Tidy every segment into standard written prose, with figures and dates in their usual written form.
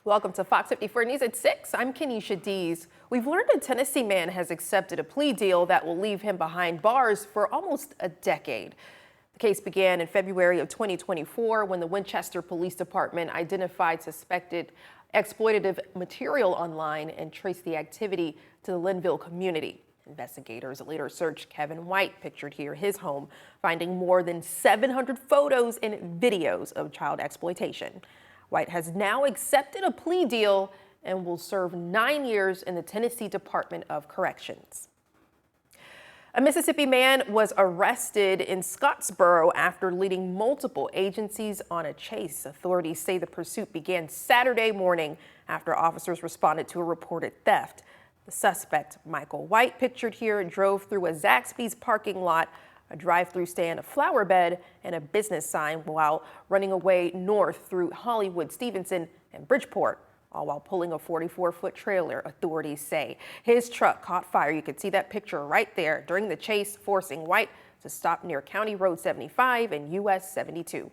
Welcome to Fox 54 News at 6. I'm Kenesha Dees. We've learned a Tennessee man has accepted a plea deal that will leave him behind bars for almost a decade. The case began in February of 2024 when the Winchester Police Department identified suspected exploitative material online and traced the activity to the Linville community. Investigators later searched Kevin White, pictured here, his home, finding more than 700 photos and videos of child exploitation. White has now accepted a plea deal and will serve 9 years in the Tennessee Department of Corrections. A Mississippi man was arrested in Scottsboro after leading multiple agencies on a chase. Authorities say the pursuit began Saturday morning after officers responded to a reported theft. The suspect, Michael White, pictured here, drove through a Zaxby's parking lot, a drive-through stand, a flower bed, and a business sign while running away north through Hollywood, Stevenson, and Bridgeport, all while pulling a 44-foot trailer, authorities say. His truck caught fire. You can see that picture right there during the chase, forcing White to stop near County Road 75 and US 72.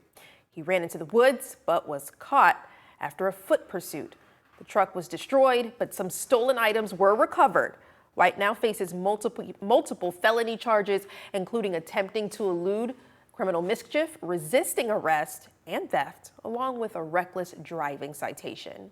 He ran into the woods but was caught after a foot pursuit. The truck was destroyed, but some stolen items were recovered. White now faces multiple felony charges, including attempting to elude criminal mischief, resisting arrest, and theft, along with a reckless driving citation.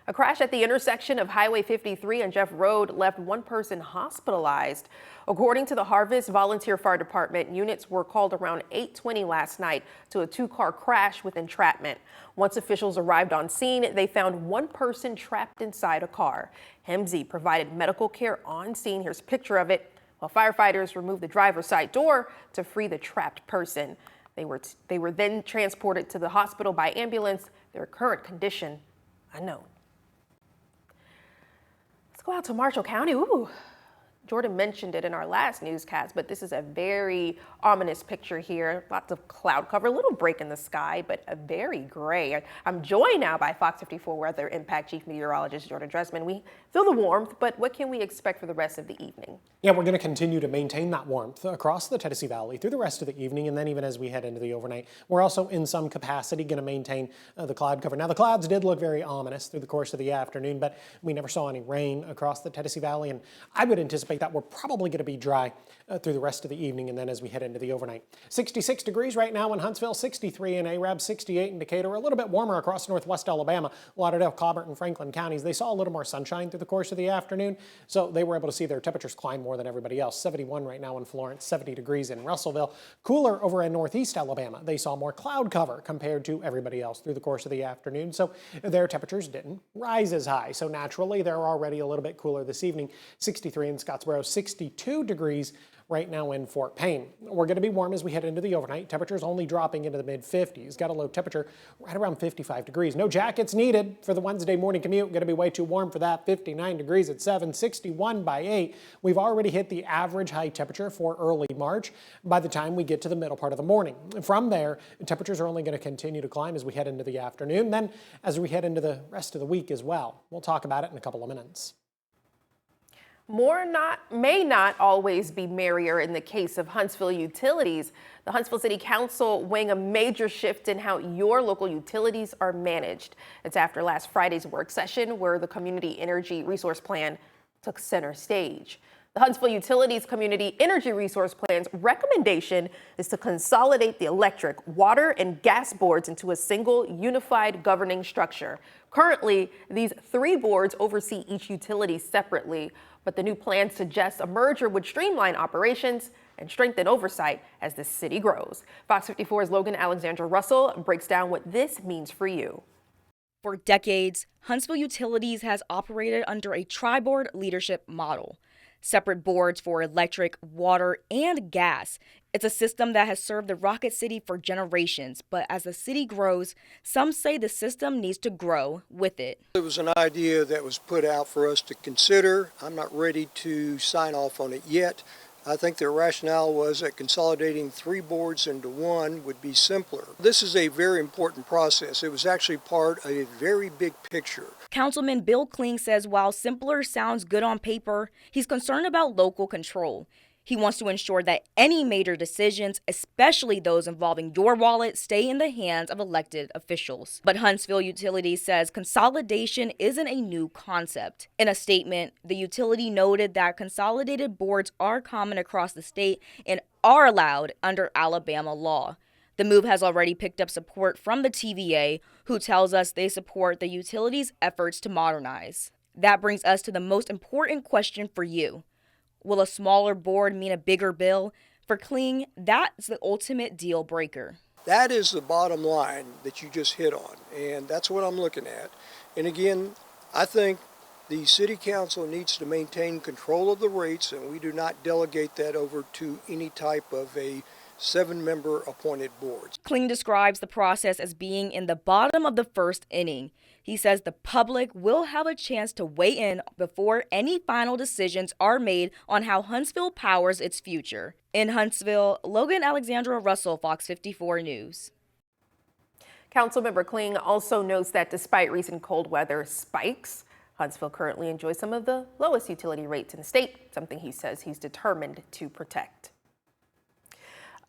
A crash at the intersection of Highway 53 and Jeff Road left one person hospitalized. According to the Harvest Volunteer Fire Department, units were called around 8:20 last night to a two-car crash with entrapment. Once officials arrived on scene, they found one person trapped inside a car. HMZ provided medical care on scene. Here's a picture of it, while firefighters removed the driver's side door to free the trapped person. They were then transported to the hospital by ambulance. Their current condition unknown. Let's go out to Marshall County. Ooh, Jordan mentioned it in our last newscast, but this is a very ominous picture here. Lots of cloud cover, a little break in the sky, but a very gray. I'm joined now by Fox 54 Weather Impact Chief Meteorologist Jordan Dressman. We feel the warmth, but what can we expect for the rest of the evening? Yeah, we're going to continue to maintain that warmth across the Tennessee Valley through the rest of the evening, and then even as we head into the overnight. We're also in some capacity going to maintain the cloud cover. Now, the clouds did look very ominous through the course of the afternoon, but we never saw any rain across the Tennessee Valley, and I would anticipate that we're probably going to be dry through the rest of the evening and then as we head into the overnight. 66 degrees right now in Huntsville, 63 in Arab, 68 in Decatur, a little bit warmer across northwest Alabama. Lauderdale, Colbert, and Franklin counties, they saw a little more sunshine through the course of the afternoon, so they were able to see their temperatures climb more than everybody else. 71 right now in Florence, 70 degrees in Russellville. Cooler over in northeast Alabama. They saw more cloud cover compared to everybody else through the course of the afternoon, so their temperatures didn't rise as high. So naturally, they're already a little bit cooler this evening. 63 in Scottsboro, 62 degrees right now in Fort Payne. We're going to be warm as we head into the overnight. Temperatures only dropping into the mid-50s. Got a low temperature right around 55 degrees. No jackets needed for the Wednesday morning commute. Going to be way too warm for that. 59 degrees at 7, 61 by 8. We've already hit the average high temperature for early March by the time we get to the middle part of the morning. From there, temperatures are only going to continue to climb as we head into the afternoon, then as we head into the rest of the week as well. We'll talk about it in a couple of minutes. May not always be merrier in the case of Huntsville utilities. The Huntsville City Council weighing a major shift in how your local utilities are managed. It's after last Friday's work session where the Community Energy Resource Plan took center stage. The Huntsville Utilities Community Energy Resource Plan's recommendation is to consolidate the electric, water, and gas boards into a single unified governing structure. Currently, these three boards oversee each utility separately, but the new plan suggests a merger would streamline operations and strengthen oversight as the city grows. Fox 54's Logan Alexandra Russell breaks down what this means for you. For decades, Huntsville Utilities has operated under a tri-board leadership model. Separate boards for electric, water, and gas. It's a system that has served the Rocket City for generations, but as the city grows, some say the system needs to grow with it. It was an idea that was put out for us to consider. I'm not ready to sign off on it yet. I think their rationale was that consolidating three boards into one would be simpler. This is a very important process. It was actually part of a very big picture. Councilman Bill Kling says while simpler sounds good on paper, he's concerned about local control. He wants to ensure that any major decisions, especially those involving your wallet, stay in the hands of elected officials. But Huntsville Utilities says consolidation isn't a new concept. In a statement, the utility noted that consolidated boards are common across the state and are allowed under Alabama law. The move has already picked up support from the TVA, who tells us they support the utility's efforts to modernize. That brings us to the most important question for you. Will a smaller board mean a bigger bill? For Kling, that's the ultimate deal breaker. That is the bottom line that you just hit on, and that's what I'm looking at. And again, I think the City Council needs to maintain control of the rates, and we do not delegate that over to any type of a 7-member appointed board. Kling describes the process as being in the bottom of the first inning. He says the public will have a chance to weigh in before any final decisions are made on how Huntsville powers its future. In Huntsville, Logan Alexandra Russell, Fox 54 News. Councilmember Kling also notes that despite recent cold weather spikes, Huntsville currently enjoys some of the lowest utility rates in the state, something he says he's determined to protect.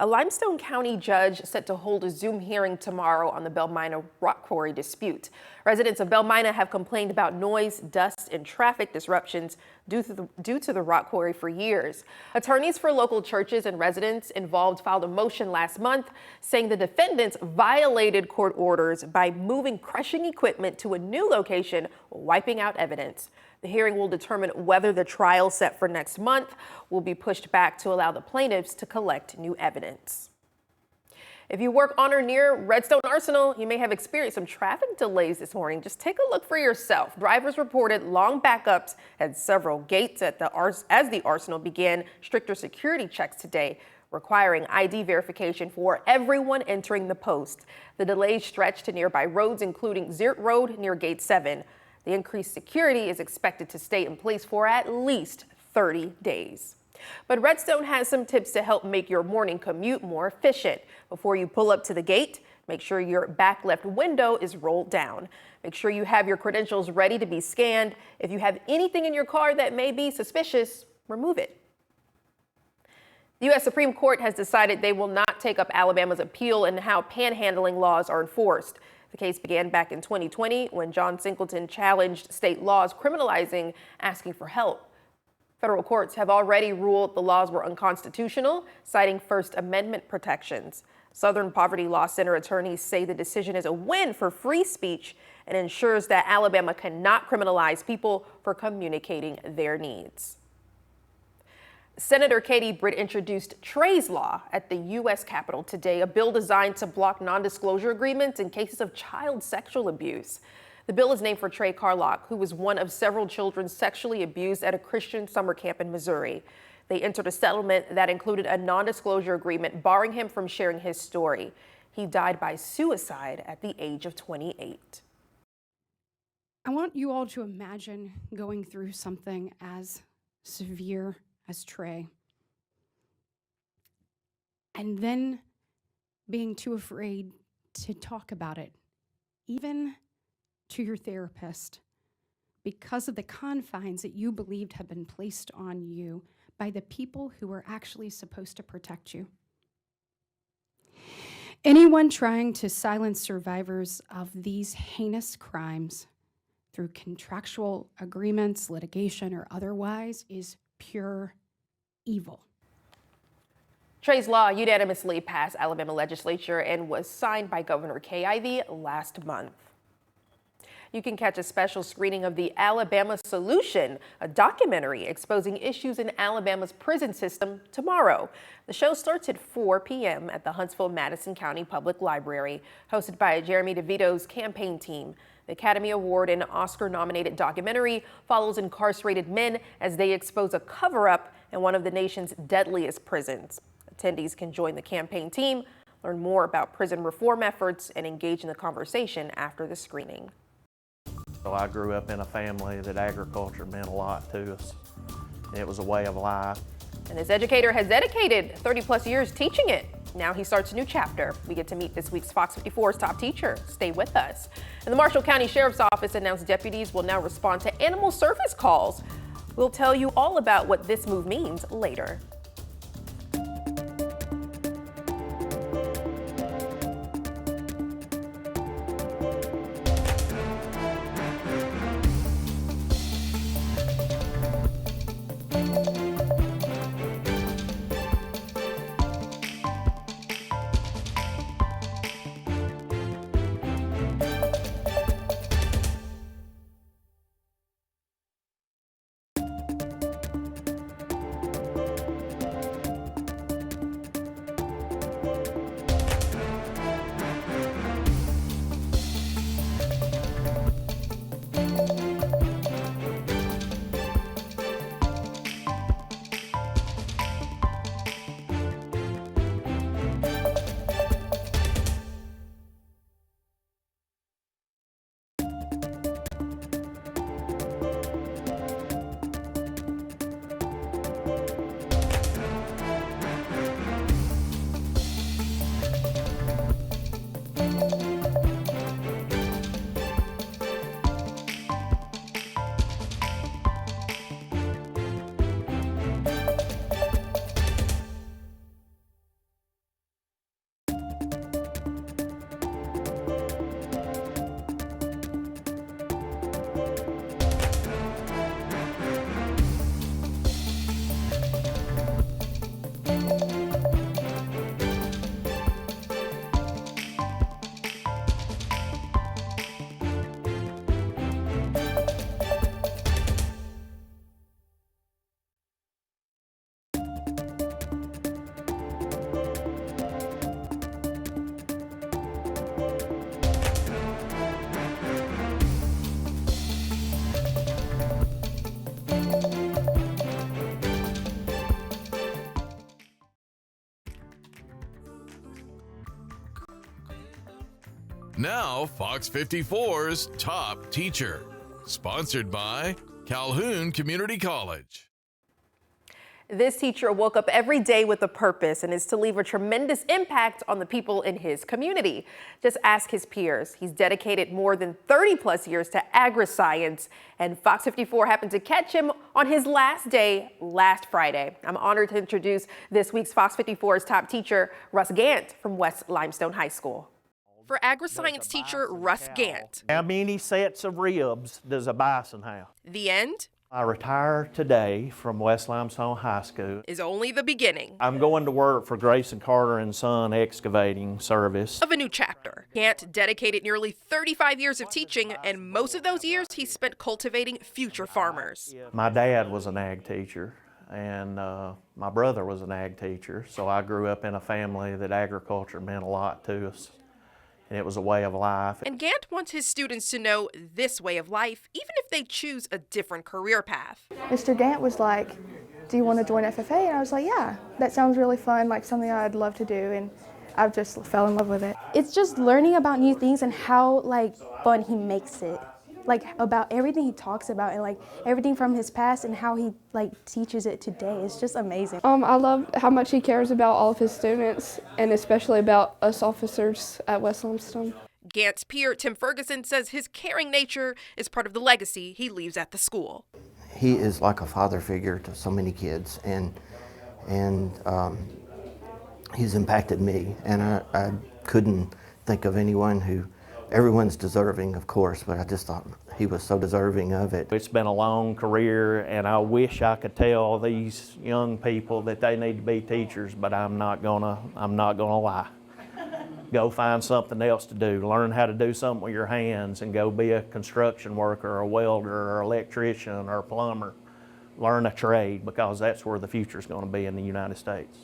A Limestone County judge set to hold a Zoom hearing tomorrow on the Belmina rock quarry dispute. Residents of Belmina have complained about noise, dust, and traffic disruptions due to the rock quarry for years. Attorneys for local churches and residents involved filed a motion last month saying the defendants violated court orders by moving crushing equipment to a new location, wiping out evidence. The hearing will determine whether the trial set for next month will be pushed back to allow the plaintiffs to collect new evidence. If you work on or near Redstone Arsenal, you may have experienced some traffic delays this morning. Just take a look for yourself. Drivers reported long backups at several gates as the Arsenal began stricter security checks today, requiring ID verification for everyone entering the post. The delays stretched to nearby roads, including Ziert Road near Gate 7. The increased security is expected to stay in place for at least 30 days. But Redstone has some tips to help make your morning commute more efficient. Before you pull up to the gate, make sure your back left window is rolled down. Make sure you have your credentials ready to be scanned. If you have anything in your car that may be suspicious, remove it. The U.S. Supreme Court has decided they will not take up Alabama's appeal in how panhandling laws are enforced. The case began back in 2020 when John Singleton challenged state laws criminalizing asking for help. Federal courts have already ruled the laws were unconstitutional, citing First Amendment protections. Southern Poverty Law Center attorneys say the decision is a win for free speech and ensures that Alabama cannot criminalize people for communicating their needs. Senator Katie Britt introduced Trey's Law at the U.S. Capitol today, a bill designed to block non-disclosure agreements in cases of child sexual abuse. The bill is named for Trey Carlock, who was one of several children sexually abused at a Christian summer camp in Missouri. They entered a settlement that included a non-disclosure agreement barring him from sharing his story. He died by suicide at the age of 28. I want you all to imagine going through something as severe as Trey, and then being too afraid to talk about it, even to your therapist, because of the confines that you believed had been placed on you by the people who were actually supposed to protect you. Anyone trying to silence survivors of these heinous crimes through contractual agreements, litigation, or otherwise is pure evil. Trey's Law unanimously passed Alabama legislature and was signed by Governor Kay Ivey last month. You can catch a special screening of the Alabama Solution, a documentary exposing issues in Alabama's prison system tomorrow. The show starts at 4 p.m. at the Huntsville-Madison County Public Library, hosted by Jeremy DeVito's campaign team. The Academy Award and Oscar-nominated documentary follows incarcerated men as they expose a cover-up in one of the nation's deadliest prisons. Attendees can join the campaign team, learn more about prison reform efforts, and engage in the conversation after the screening. So I grew up in a family that agriculture meant a lot to us. It was a way of life. And this educator has dedicated 30-plus years teaching it. Now he starts a new chapter. We get to meet this week's Fox 54's top teacher. Stay with us. And the Marshall County Sheriff's Office announced deputies will now respond to animal service calls. We'll tell you all about what this move means later. Now, Fox 54's Top Teacher, sponsored by Calhoun Community College. This teacher woke up every day with a purpose and is to leave a tremendous impact on the people in his community. Just ask his peers. He's dedicated more than 30 plus years to agri-science, and Fox 54 happened to catch him on his last day last Friday. I'm honored to introduce this week's Fox 54's top teacher, Russ Gant from West Limestone High School. For agri-science teacher Russ Gant. How many sets of ribs does a bison have? The end I retire today from West Limestone High School. is only the beginning I'm going to work for Grayson Carter and Son Excavating Service. of a new chapter. Gant dedicated nearly 35 years of teaching, and most of those years he spent cultivating future farmers. My dad was an ag teacher, and my brother was an ag teacher, so I grew up in a family that agriculture meant a lot to us. And it was a way of life. And Gant wants his students to know this way of life, even if they choose a different career path. Mr. Gant was like, do you want to join FFA? And I was like, yeah, that sounds really fun, like something I'd love to do. And I just fell in love with it. It's just learning about new things and how fun he makes it. About everything he talks about and everything from his past and how he teaches it today. It's just amazing. I love how much he cares about all of his students and especially about us officers at West Limestone. Gant's peer, Tim Ferguson, says his caring nature is part of the legacy he leaves at the school. He is like a father figure to so many kids, and he's impacted me, and I couldn't think of anyone who, everyone's deserving, of course, but I just thought he was so deserving of it. It's been a long career, and I wish I could tell these young people that they need to be teachers, but I'm not gonna lie. Go find something else to do. Learn how to do something with your hands and go be a construction worker or a welder or electrician or a plumber. Learn a trade, because that's where the future is going to be in the United States.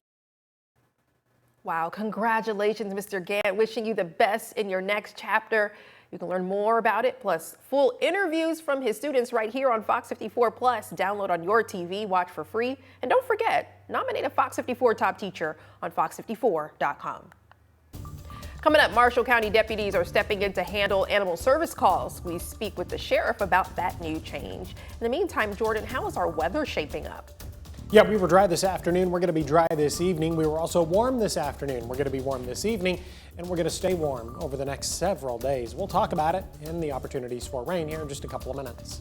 Wow, congratulations, Mr. Gant. Wishing you the best in your next chapter. You can learn more about it, plus full interviews from his students right here on Fox 54 Plus. Download on your TV, watch for free. And don't forget, nominate a Fox 54 top teacher on fox54.com. Coming up, Marshall County deputies are stepping in to handle animal service calls. We speak with the sheriff about that new change. In the meantime, Jordan, how is our weather shaping up? Yeah, we were dry this afternoon. We're going to be dry this evening. We were also warm this afternoon. We're going to be warm this evening, and we're going to stay warm over the next several days. We'll talk about it and the opportunities for rain here in just a couple of minutes.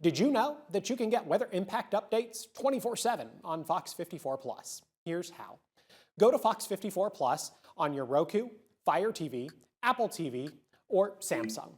Did you know that you can get weather impact updates 24/7 on Fox 54 Plus? Here's how. Go to Fox 54 Plus on your Roku, Fire TV, Apple TV, or Samsung.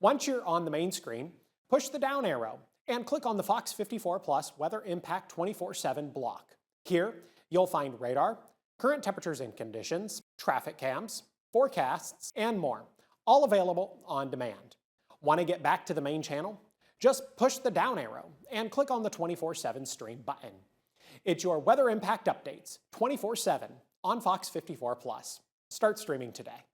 Once you're on the main screen, push the down arrow and click on the Fox 54 Plus Weather Impact 24/7 block. Here, you'll find radar, current temperatures and conditions, traffic cams, forecasts, and more, all available on demand. Want to get back to the main channel? Just push the down arrow and click on the 24/7 stream button. It's your weather impact updates 24/7 on Fox 54 Plus. Start streaming today.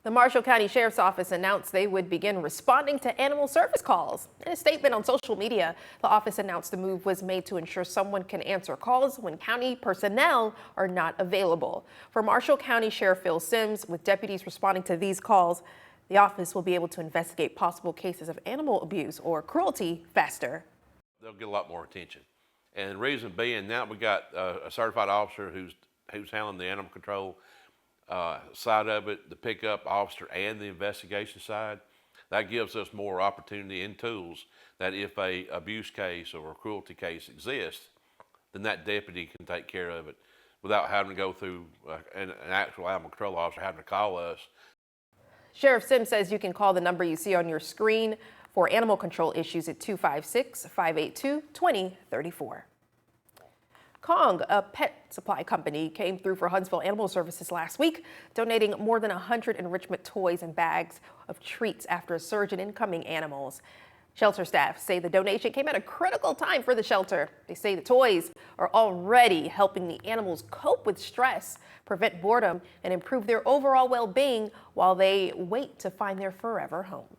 The Marshall County Sheriff's Office announced they would begin responding to animal service calls. In a statement on social media, the office announced the move was made to ensure someone can answer calls when county personnel are not available. For Marshall County Sheriff Phil Sims, with deputies responding to these calls, the office will be able to investigate possible cases of animal abuse or cruelty faster. They'll get a lot more attention. And the reason being, now we got a certified officer who's handling the animal control side of it, the pickup officer and the investigation side. That gives us more opportunity and tools that if a abuse case or a cruelty case exists, then that deputy can take care of it without having to go through an actual animal control officer having to call us. Sheriff Sims says you can call the number you see on your screen for animal control issues at 256-582-2034. Kong, a pet supply company, came through for Huntsville Animal Services last week, donating more than 100 enrichment toys and bags of treats after a surge in incoming animals. Shelter staff say the donation came at a critical time for the shelter. They say the toys are already helping the animals cope with stress, prevent boredom, and improve their overall well-being while they wait to find their forever home.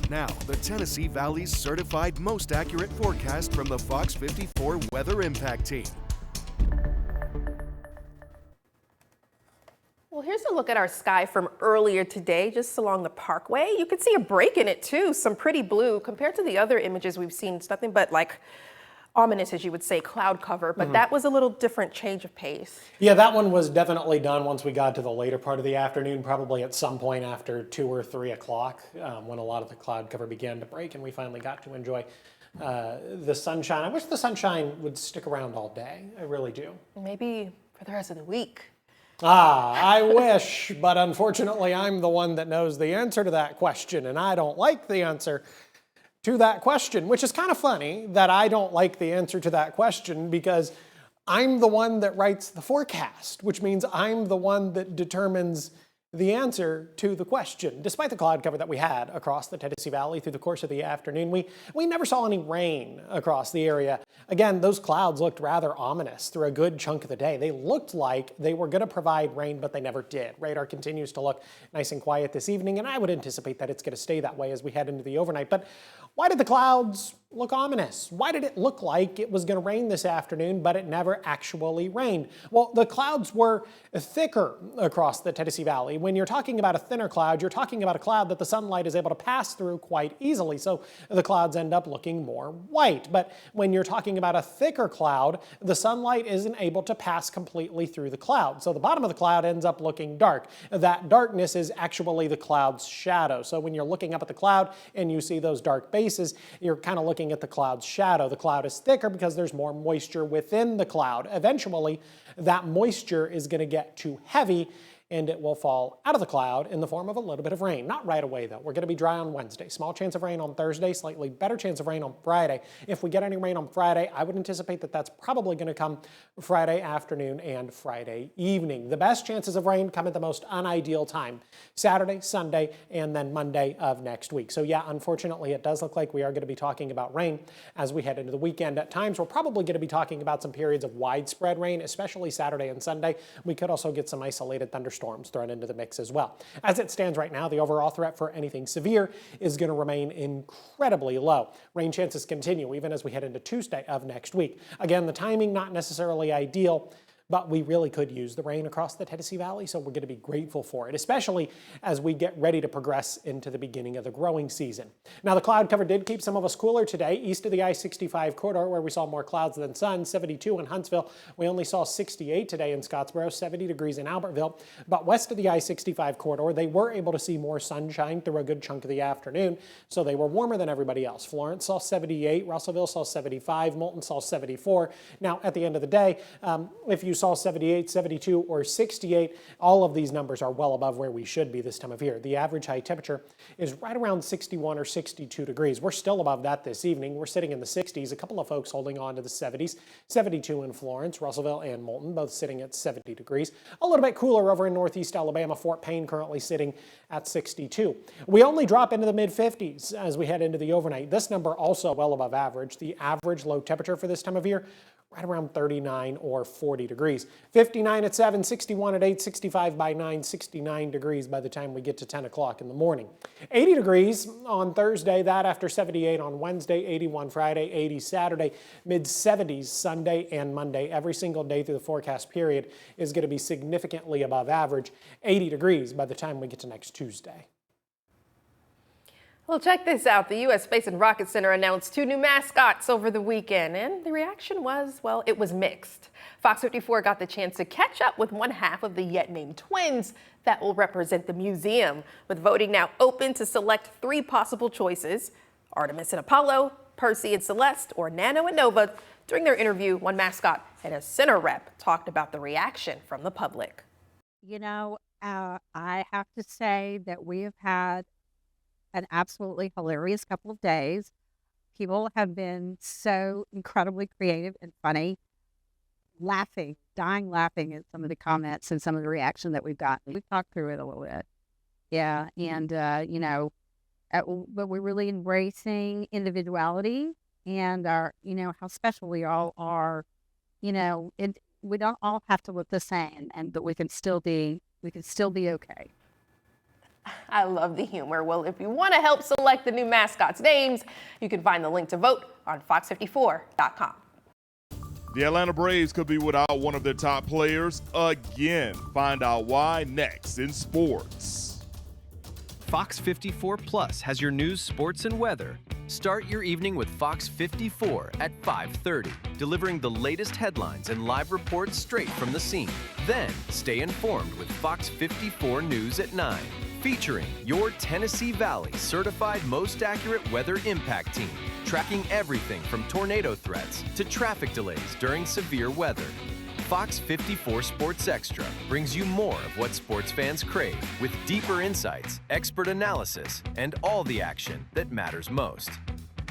Now, the Tennessee Valley's certified most accurate forecast from the Fox 54 Weather Impact Team. Well, here's a look at our sky from earlier today, just along the parkway. You can see a break in it too, some pretty blue. Compared to the other images we've seen, it's nothing but like ominous, as you would say, cloud cover, but that was a little different change of pace. Yeah, that one was definitely done once we got to the later part of the afternoon, probably at some point after 2 or 3 o'clock, when a lot of the cloud cover began to break and we finally got to enjoy the sunshine. I wish the sunshine would stick around all day. I really do. Maybe for the rest of the week. I wish, but unfortunately I'm the one that knows the answer to that question, and I don't like the answer to that question, which is kind of funny that I don't like the answer to that question because I'm the one that writes the forecast, which means I'm the one that determines the answer to the question. Despite the cloud cover that we had across the Tennessee Valley through the course of the afternoon, we never saw any rain across the area. Again, those clouds looked rather ominous through a good chunk of the day. They looked like they were going to provide rain, but they never did. Radar continues to look nice and quiet this evening, and I would anticipate that it's going to stay that way as we head into the overnight. But why did the clouds look ominous? Why did it look like it was going to rain this afternoon, but it never actually rained? Well, the clouds were thicker across the Tennessee Valley. When you're talking about a thinner cloud, you're talking about a cloud that the sunlight is able to pass through quite easily, so the clouds end up looking more white. But when you're talking about a thicker cloud, the sunlight isn't able to pass completely through the cloud, so the bottom of the cloud ends up looking dark. That darkness is actually the cloud's shadow. So when you're looking up at the cloud and you see those dark bases, you're kind of looking at the cloud's shadow. The cloud is thicker because there's more moisture within the cloud. Eventually, that moisture is going to get too heavy and it will fall out of the cloud in the form of a little bit of rain. Not right away, though. We're going to be dry on Wednesday. Small chance of rain on Thursday, slightly better chance of rain on Friday. If we get any rain on Friday, I would anticipate that that's probably going to come Friday afternoon and Friday evening. The best chances of rain come at the most unideal time, Saturday, Sunday, and then Monday of next week. So yeah, unfortunately, it does look like we are going to be talking about rain as we head into the weekend. At times, we're probably going to be talking about some periods of widespread rain, especially Saturday and Sunday. We could also get some isolated thunderstorms thunderstorms thrown into the mix as well. As it stands right now, the overall threat for anything severe is going to remain incredibly low. Rain chances continue even as we head into Tuesday of next week. Again, the timing not necessarily ideal, but we really could use the rain across the Tennessee Valley, so we're going to be grateful for it, especially as we get ready to progress into the beginning of the growing season. Now, the cloud cover did keep some of us cooler today. East of the I-65 corridor, where we saw more clouds than sun, 72 in Huntsville. We only saw 68 today in Scottsboro, 70 degrees in Albertville. But west of the I-65 corridor, they were able to see more sunshine through a good chunk of the afternoon, so they were warmer than everybody else. Florence saw 78, Russellville saw 75, Moulton saw 74. Now, at the end of the day, if you saw 78, 72, or 68, all of these numbers are well above where we should be this time of year. The average high temperature is right around 61 or 62 degrees. We're still above that this evening. We're sitting in the 60s. A couple of folks holding on to the 70s. 72 in Florence, Russellville, and Moulton, both sitting at 70 degrees. A little bit cooler over in northeast Alabama. Fort Payne currently sitting at 62. We only drop into the mid-50s as we head into the overnight. This number also well above average. The average low temperature for this time of year, right around 39 or 40 degrees. 59 at 7, 61 at 8, 65 by 9, 69 degrees by the time we get to 10 o'clock in the morning. 80 degrees on Thursday, that after 78 on Wednesday, 81 Friday, 80 Saturday, mid-70s Sunday and Monday. Every single day through the forecast period is going to be significantly above average. 80 degrees by the time we get to next Tuesday. Well, check this out. The U.S. Space and Rocket Center announced 2 new mascots over the weekend, and the reaction was, well, it was mixed. Fox 54 got the chance to catch up with one half of the yet-named twins that will represent the museum, with voting now open to select 3 possible choices: Artemis and Apollo, Percy and Celeste, or Nano and Nova. During their interview, one mascot and a center rep talked about the reaction from the public. You know, I have to say that we have had an absolutely hilarious couple of days. People have been so incredibly creative and funny, dying laughing at some of the comments and some of the reaction that we've gotten. We've talked through it a little bit. Yeah. And, you know, but we're really embracing individuality and our, you know, how special we all are. You know, we don't all have to look the same, but we can still be okay. I love the humor. Well, if you want to help select the new mascots' names, you can find the link to vote on fox54.com. The Atlanta Braves could be without one of their top players again. Find out why next in sports. Fox 54 Plus has your news, sports, and weather. Start your evening with Fox 54 at 5:30, delivering the latest headlines and live reports straight from the scene. Then stay informed with Fox 54 News at 9, featuring your Tennessee Valley certified most accurate weather impact team, tracking everything from tornado threats to traffic delays during severe weather. Fox 54 Sports Extra brings you more of what sports fans crave, with deeper insights, expert analysis, and all the action that matters most.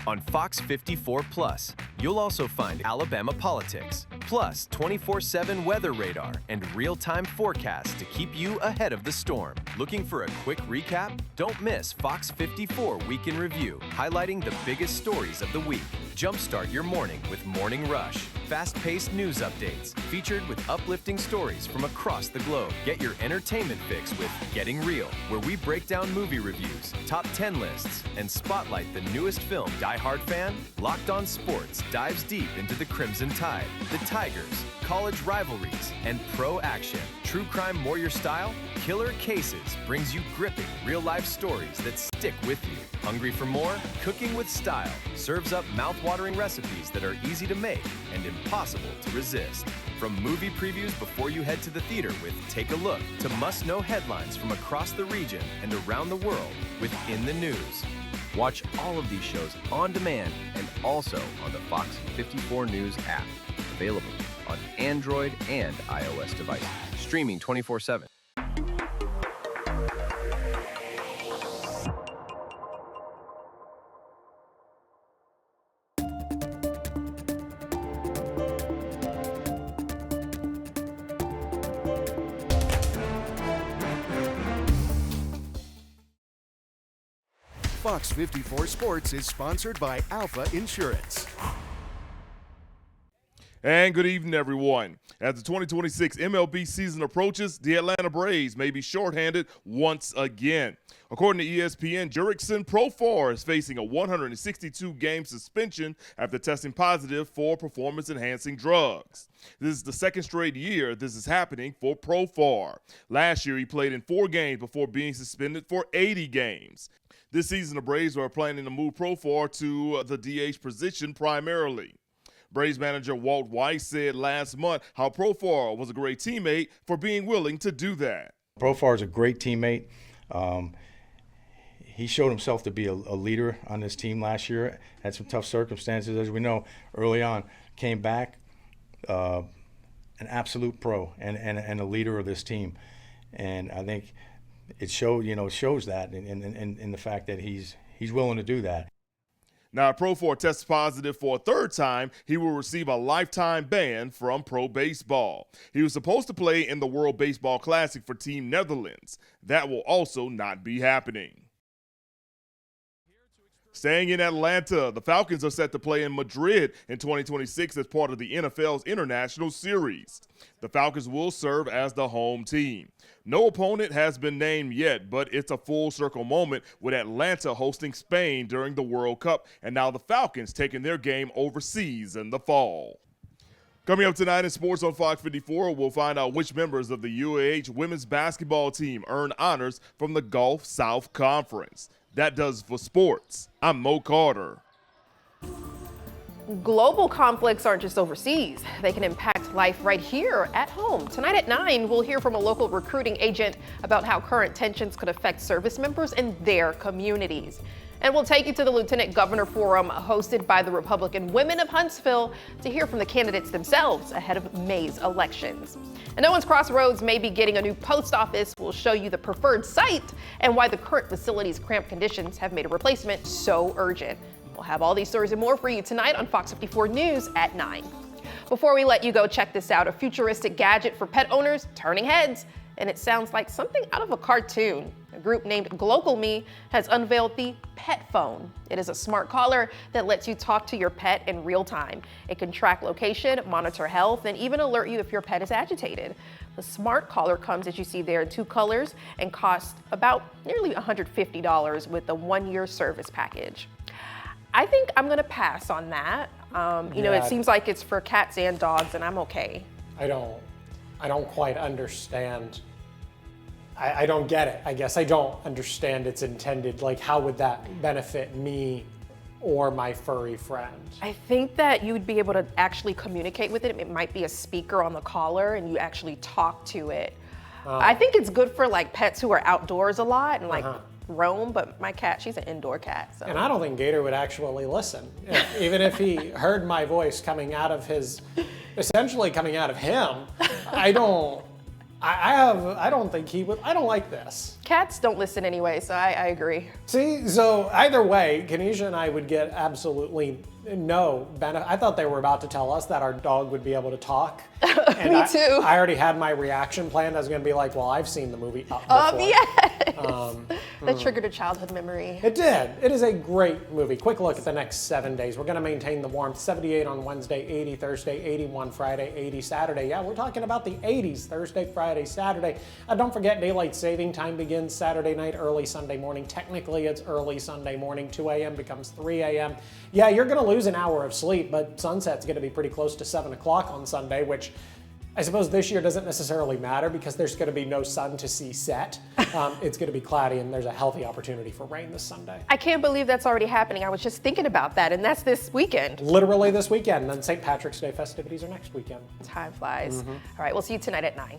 On Fox 54 Plus, you'll also find Alabama politics, plus 24/7 weather radar and real-time forecasts to keep you ahead of the storm. Looking for a quick recap? Don't miss Fox 54 Week in Review, highlighting the biggest stories of the week. Jumpstart your morning with Morning Rush. Fast-paced news updates featured with uplifting stories from across the globe. Get your entertainment fix with Getting Real, where we break down movie reviews, top 10 lists, and spotlight the newest film. Die Hard fan? Locked On Sports dives deep into the Crimson Tide, the Tigers, college rivalries, and pro action. True Crime Warrior Style? Killer Cases brings you gripping real-life stories that stick with you. Hungry for more? Cooking with Style serves up mouth-watering recipes that are easy to make and impossible to resist. From movie previews before you head to the theater with Take a Look, to must-know headlines from across the region and around the world with In the News. Watch all of these shows on demand and also on the Fox 54 News app. Available on Android and iOS devices. Streaming 24/7. Fox 54 Sports is sponsored by Alpha Insurance. And good evening, everyone. As the 2026 MLB season approaches, the Atlanta Braves may be shorthanded once again. According to ESPN, Jurickson Profar is facing a 162-game suspension after testing positive for performance-enhancing drugs. This is the second straight year this is happening for Profar. Last year, he played in 4 games before being suspended for 80 games. This season, the Braves are planning to move Profar to the DH position primarily. Braves manager Walt Weiss said last month how Profar was a great teammate for being willing to do that. Profar is a great teammate. He showed himself to be a leader on this team last year. Had some tough circumstances, as we know, early on. Came back, an absolute pro and a leader of this team. And I think it shows that in the fact that he's willing to do that. Now, if Profar tests positive for a 3rd time, he will receive a lifetime ban from pro baseball. He was supposed to play in the World Baseball Classic for Team Netherlands. That will also not be happening. Staying in Atlanta, the Falcons are set to play in Madrid in 2026 as part of the NFL's International Series. The Falcons will serve as the home team. No opponent has been named yet, but it's a full circle moment with Atlanta hosting Spain during the World Cup, and now the Falcons taking their game overseas in the fall. Coming up tonight in sports on Fox 54, we'll find out which members of the UAH women's basketball team earn honors from the Gulf South Conference. That does for sports. I'm Mo Carter. Global conflicts aren't just overseas. They can impact life right here at home. Tonight at 9, we'll hear from a local recruiting agent about how current tensions could affect service members in their communities. And we'll take you to the Lieutenant Governor Forum hosted by the Republican Women of Huntsville to hear from the candidates themselves ahead of May's elections. And Owens Crossroads may be getting a new post office. We'll show you the preferred site and why the current facility's cramped conditions have made a replacement so urgent. We'll have all these stories and more for you tonight on Fox 54 News at 9. Before we let you go, check this out. A futuristic gadget for pet owners turning heads. And it sounds like something out of a cartoon. A group named GlocalMe has unveiled the Pet Phone. It is a smart collar that lets you talk to your pet in real time. It can track location, monitor health, and even alert you if your pet is agitated. The smart collar comes, as you see there, in 2 colors and costs about nearly $150 with a 1-year service package. I think I'm gonna pass on that. It seems like it's for cats and dogs, and I'm okay. I don't quite understand. I don't get it. I guess I don't understand its intended, like how would that benefit me or my furry friend? I think that you would be able to actually communicate with it. It might be a speaker on the collar and you actually talk to it. I think it's good for like pets who are outdoors a lot and like roam, but my cat, she's an indoor cat. So. And I don't think Gator would actually listen. Even if he heard my voice coming out of essentially coming out of him, I don't think he would. I don't like this. Cats don't listen anyway, so I agree. See, so either way, Kenesha and I would get absolutely no benefit. I thought they were about to tell us that our dog would be able to talk. And Me too. I already had my reaction planned. I was going to be like, well, I've seen the movie Up before. Yes. That triggered a childhood memory. It did. It is a great movie. Quick look at the next 7 days. We're going to maintain the warmth. 78 on Wednesday, 80 Thursday, 81 Friday, 80 Saturday. Yeah, we're talking about the 80s Thursday, Friday, Saturday. Don't forget daylight saving time begins Saturday night, early Sunday morning. Technically, it's early Sunday morning. 2 a.m. becomes 3 a.m. Yeah, you're going to lose an hour of sleep, but sunset's going to be pretty close to 7 o'clock on Sunday, which I suppose this year doesn't necessarily matter because there's going to be no sun to see set. It's going to be cloudy and there's a healthy opportunity for rain this Sunday. I can't believe that's already happening. I was just thinking about that, and that's this weekend. Literally this weekend. And then St. Patrick's Day festivities are next weekend. Time flies. All right, we'll see you tonight at 9.